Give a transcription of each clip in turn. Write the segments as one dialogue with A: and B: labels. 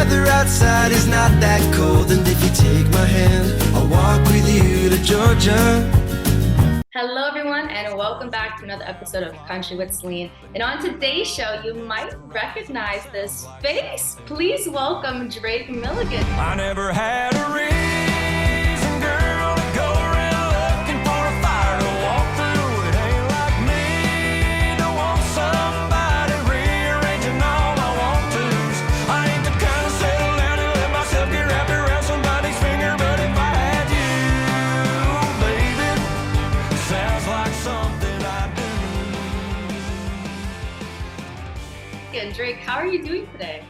A: weather outside is not that cold, and if you take my hand, I'll walk with you to Georgia.
B: Hello, everyone, and welcome back to another episode of Country with Celine. And on today's show, you might recognize this face. Please welcome Drake Milligan.
A: I never had a reason, girl, to go around looking for a fire to walk through. It ain't like me to want somebody rearranging all my want-tos. I ain't the kind of settle down and let myself get wrapped around somebody's finger, but if I had you, baby, sounds like something I do.
B: And Drake, how are you doing today?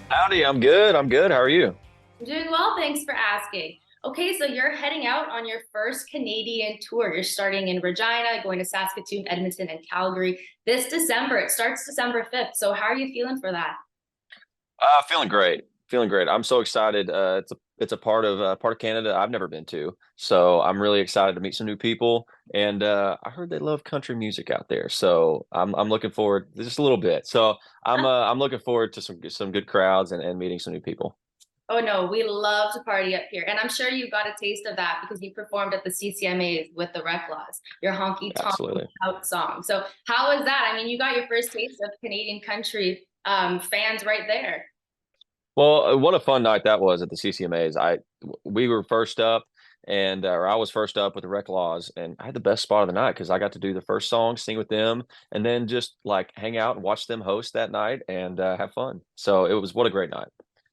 C: Howdy, I'm good. How are you?
B: I'm doing well, thanks for asking. Okay, so you're heading out on your first Canadian tour. You're starting in Regina, going to Saskatchewan, Edmonton, and Calgary this December. It starts December 5th. So how are you feeling for that?
C: Feeling great. I'm so excited. It's a part of Canada I've never been to, so I'm really excited to meet some new people. And I heard they love country music out there, so I'm looking forward just a little bit. So I'm looking forward to some good crowds and meeting some new people.
B: Oh no, we love to party up here. And I'm sure you got a taste of that because you performed at the CCMAs with the Rec Laws, your honky tonk
C: Absolutely.
B: out song. So how was that? I mean, you got your first taste of Canadian country fans right there.
C: Well, what a fun night that was at the CCMAs. We were first up, or I was first up with the Rec Laws, and I had the best spot of the night because I got to do the first song, sing with them, and then just like hang out and watch them host that night and have fun. So what a great night.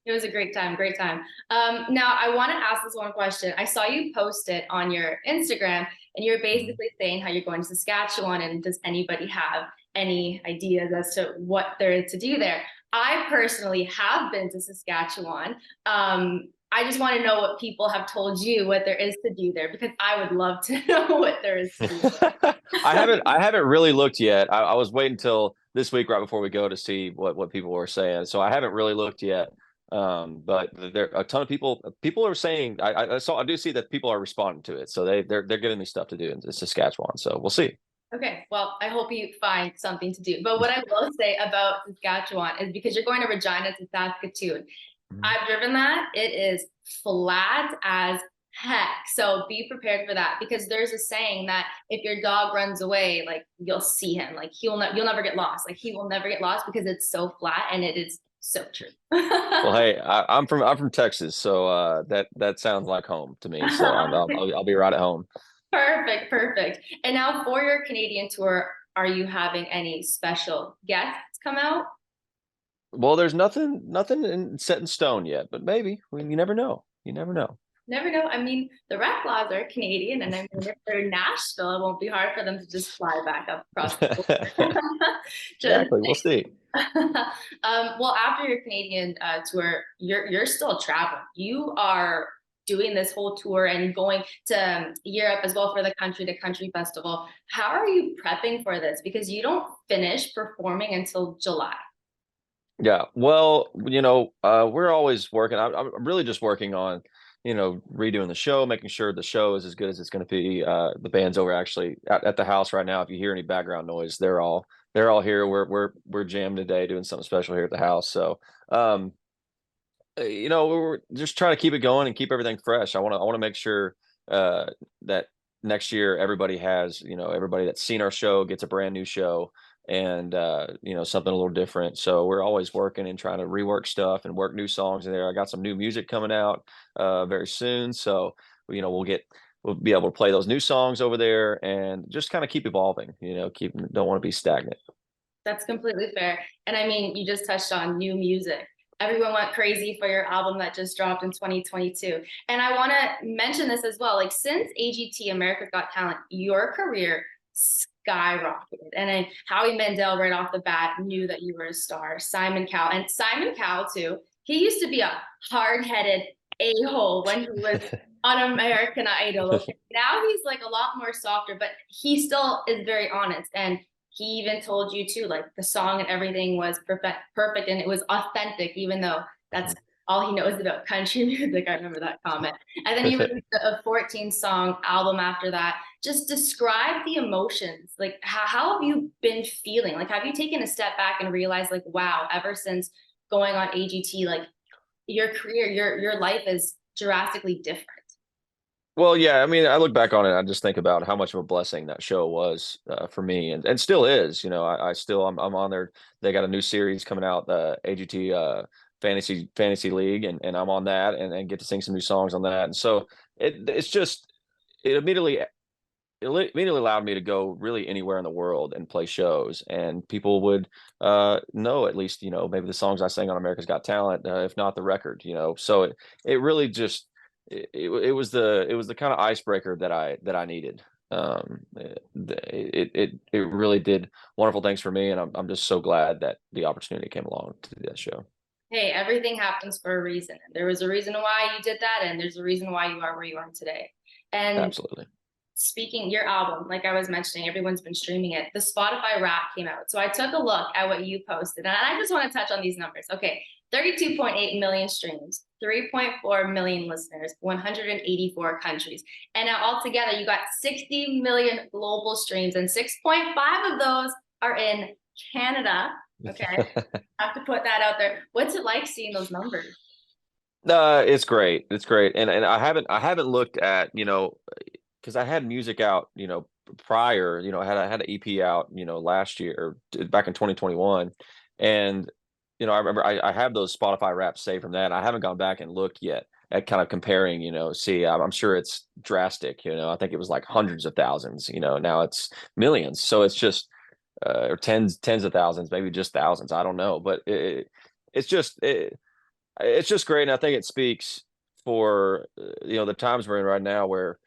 B: It was a great time, great time. Now, I want to ask this one question. I saw you post it on your Instagram, and you're basically saying how you're going to Saskatchewan, and does anybody have any ideas as to what there is to do there? I personally have been to Saskatchewan. I just want to know what people have told you what there is to do there, because I would love to know what there is to do there.
C: I haven't really looked yet. I was waiting until this week right before we go to see what people were saying. So I haven't really looked yet. But there a ton of people are saying I do see that people are responding to it. So they're giving me stuff to do in Saskatchewan. So we'll see.
B: Okay, well, I hope you find something to do. But what I will say about Saskatchewan is because you're going to Regina to Saskatoon. I've driven that. It is flat as heck. So be prepared for that, because there's a saying that if your dog runs away, like you'll see him, like you'll never get lost. Like he will never get lost because it's so flat, and it is so true.
C: Well, hey, I'm from Texas, so that sounds like home to me. So I'll be right at home.
B: Perfect. And now for your Canadian tour, are you having any special guests come out?
C: Well, there's nothing set in stone yet, but maybe. I mean, you never know.
B: Never know. I mean, the Rec Laws are Canadian, and I mean, if they're in Nashville, it won't be hard for them to just fly back up across the border.
C: Exactly. We'll see.
B: Well, after your Canadian tour, you're still traveling. You are doing this whole tour and going to Europe as well for the Country to Country Festival. How are you prepping for this? Because you don't finish performing until July.
C: Yeah. Well, we're always working. I'm really just working on, redoing the show, making sure the show is as good as it's going to be. The band's over actually at the house right now. If you hear any background noise, they're all here. We're jammed today, doing something special here at the house. So, we're just trying to keep it going and keep everything fresh. I want to make sure that next year everybody has, everybody that's seen our show gets a brand new show, and something a little different. So we're always working and trying to rework stuff and work new songs in there. I got some new music coming out very soon, so we'll be able to play those new songs over there and just kind of keep evolving. Don't want to be stagnant.
B: That's completely fair. And I mean, you just touched on new music. Everyone went crazy for your album that just dropped in 2022. And I want to mention this as well. Like, since AGT, America's Got Talent, your career skyrocketed. And Howie Mandel right off the bat knew that you were a star. Simon Cowell too. He used to be a hard-headed a-hole when he was on American Idol. Okay? Now he's like a lot more softer, but he still is very honest. And he even told you too, like the song and everything was perfect, and it was authentic, even though that's all he knows about country music. I remember that comment. And then he released a 14-song album after that. Just describe the emotions. Like, how have you been feeling? Like, have you taken a step back and realized, like, wow, ever since going on AGT, like, your career, your life is drastically different.
C: Well, yeah, I mean, I look back on it, I just think about how much of a blessing that show was for me, and still is. You know, I still I'm on there. They got a new series coming out, the AGT Fantasy League, and I'm on that, and get to sing some new songs on that. And so it's just it immediately immediately allowed me to go really anywhere in the world and play shows, and people would know at least, you know, maybe the songs I sang on America's Got Talent, if not the record, you know. So it really just it was the kind of icebreaker that I needed. It really did wonderful things for me, and I'm just so glad that the opportunity came along to do that show.
B: Hey, everything happens for a reason. There was a reason why you did that, and there's a reason why you are where you are today. And
C: Absolutely.
B: speaking your album, like I was mentioning, everyone's been streaming it. The Spotify Wrap came out. So I took a look at what you posted, and I just want to touch on these numbers. Okay, 32.8 million streams, 3.4 million listeners, 184 countries. And now altogether, you got 60 million global streams, and 6.5 of those are in Canada. Okay, I have to put that out there. What's it like seeing those numbers?
C: It's great. It's great. And I haven't looked at, you know, because I had music out, you know, prior, you know, I had an EP out, you know, last year or back in 2021. And, you know, I remember I have those Spotify raps saved from that. And I haven't gone back and looked yet at kind of comparing, you know, see, I'm sure it's drastic, you know, I think it was like hundreds of thousands, you know, now it's millions. So it's just, or tens of thousands, maybe just thousands. I don't know, but it's just, it's just great. And I think it speaks for, you know, the times we're in right now where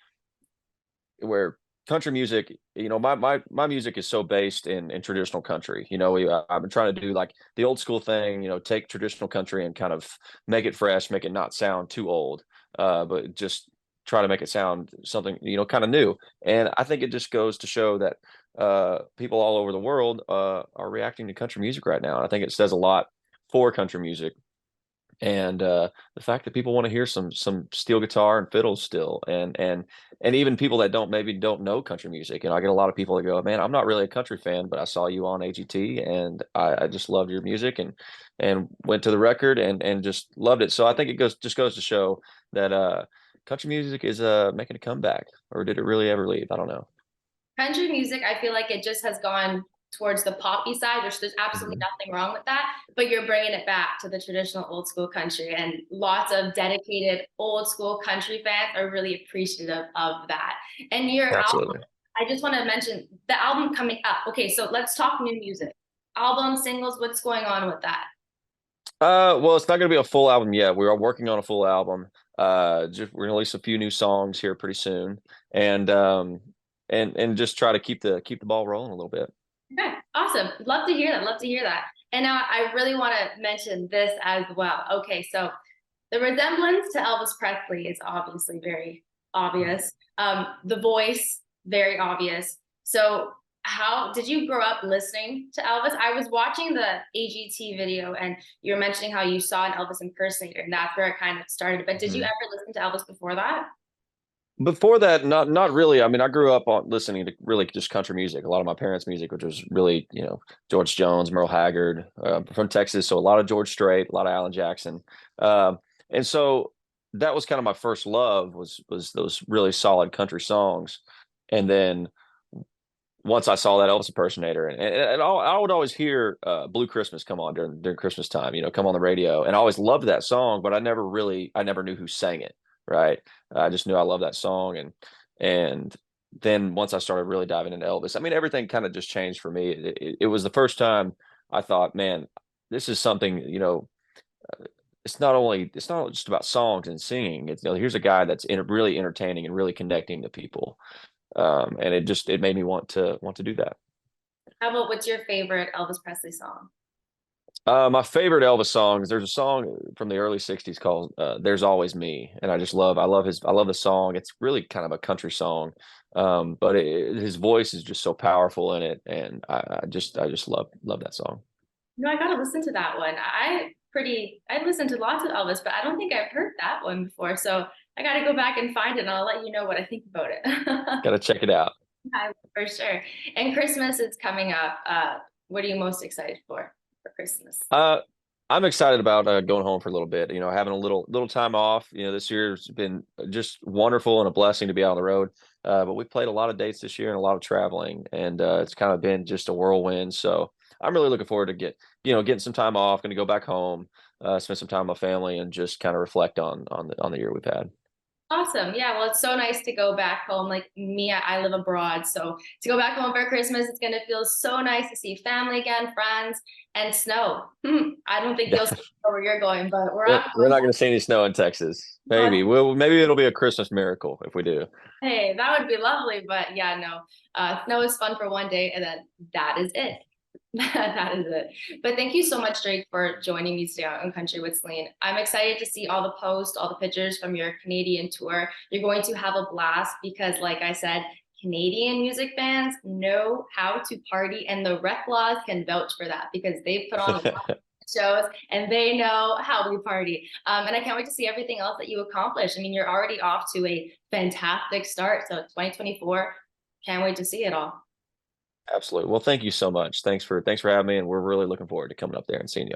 C: country music, you know, my music is so based in traditional country. You know, I've been trying to do like the old school thing, you know, take traditional country and kind of make it fresh, make it not sound too old, but just try to make it sound something, you know, kind of new. And I think it just goes to show that people all over the world are reacting to country music right now. And I think it says a lot for country music, and the fact that people want to hear some steel guitar and fiddles still, and even people that don't know country music. And I get a lot of people that go, man, I'm not really a country fan, but I saw you on AGT, and I just loved your music, and went to the record and just loved it. So I think it goes to show that country music is making a comeback. Or did it really ever leave? I don't know.
B: Country music, I feel like it just has gone towards the poppy side, which there's absolutely
C: Mhm.
B: nothing wrong with that, but you're bringing it back to the traditional old school country, and lots of dedicated old school country fans are really appreciative of that. And your album,
C: Absolutely.
B: I just want to mention the album coming up. Okay, so let's talk new music. Album, singles, what's going on with that?
C: Well, it's not going to be a full album yet. We are working on a full album. Just we're gonna release a few new songs here pretty soon, and and just try to keep the ball rolling a little bit.
B: Okay, awesome. Love to hear that. Love to hear that. And now I really want to mention this as well. Okay, so the resemblance to Elvis Presley is obviously very obvious. The voice, very obvious. So how did you grow up listening to Elvis? I was watching the AGT video, and you were mentioning how you saw an Elvis impersonator, and that's where it kind of started. But did you
C: Mhm.
B: ever listen to Elvis before that?
C: Before that, not really. I mean, I grew up on listening to really just country music. A lot of my parents' music, which was really, you know, George Jones, Merle Haggard, from Texas, so a lot of George Strait, a lot of Alan Jackson, um, and so that was kind of my first love was those really solid country songs. And then once I saw that Elvis impersonator, and I would always hear Blue Christmas come on during Christmas time, you know, come on the radio, and I always loved that song, but I never knew who sang it, right? I just knew I loved that song, and then once I started really diving into Elvis, I mean, everything kind of just changed for me. It was the first time I thought, man, this is something, you know. It's not just about songs and singing. It's, you know, here's a guy that's really entertaining and really connecting to people, and it made me want to do that.
B: How about what's your favorite Elvis Presley song?
C: My favorite Elvis songs. There's a song from the early '60s called "There's Always Me," and I love the song. It's really kind of a country song, but his voice is just so powerful in it, and I just love that song.
B: No, I gotta listen to that one. I listened to lots of Elvis, but I don't think I've heard that one before. So I gotta go back and find it, and I'll let you know what I think about it.
C: Got to check it out.
B: I will, for sure. And Christmas is coming up. What are you most excited for Christmas?
C: Uh, I'm excited about going home for a little bit. You know, having a little time off. You know, this year's been just wonderful and a blessing to be out on the road. But we played a lot of dates this year and a lot of traveling, and it's kind of been just a whirlwind. So I'm really looking forward to getting some time off. Going to go back home, spend some time with my family, and just kind of reflect on the year we've had.
B: Awesome. Yeah, well, it's so nice to go back home. Like me, I live abroad. So to go back home for Christmas, it's gonna feel so nice to see family again, friends, and snow. I don't think you'll see snow where you're going, but where I'm
C: We're not going to see any snow in Texas.
B: going,
C: Maybe it'll be a Christmas miracle if we do.
B: hey, that would be lovely. But yeah, no, snow is fun for one day, and then that is it. That is it. But thank you so much, Drake, for joining me today on Country with Celine. I'm excited to see all the posts, all the pictures from your Canadian tour. You're going to have a blast because, like I said, Canadian music fans know how to party, and the rec laws can vouch for that because they've put on a lot of shows and they know how we party. And I can't wait to see everything else that you accomplish. I mean, you're already off to a fantastic start. So 2024, can't wait to see it all.
C: Absolutely. Well, thank you so much. Thanks for having me, and we're really looking forward to coming up there and seeing y'all.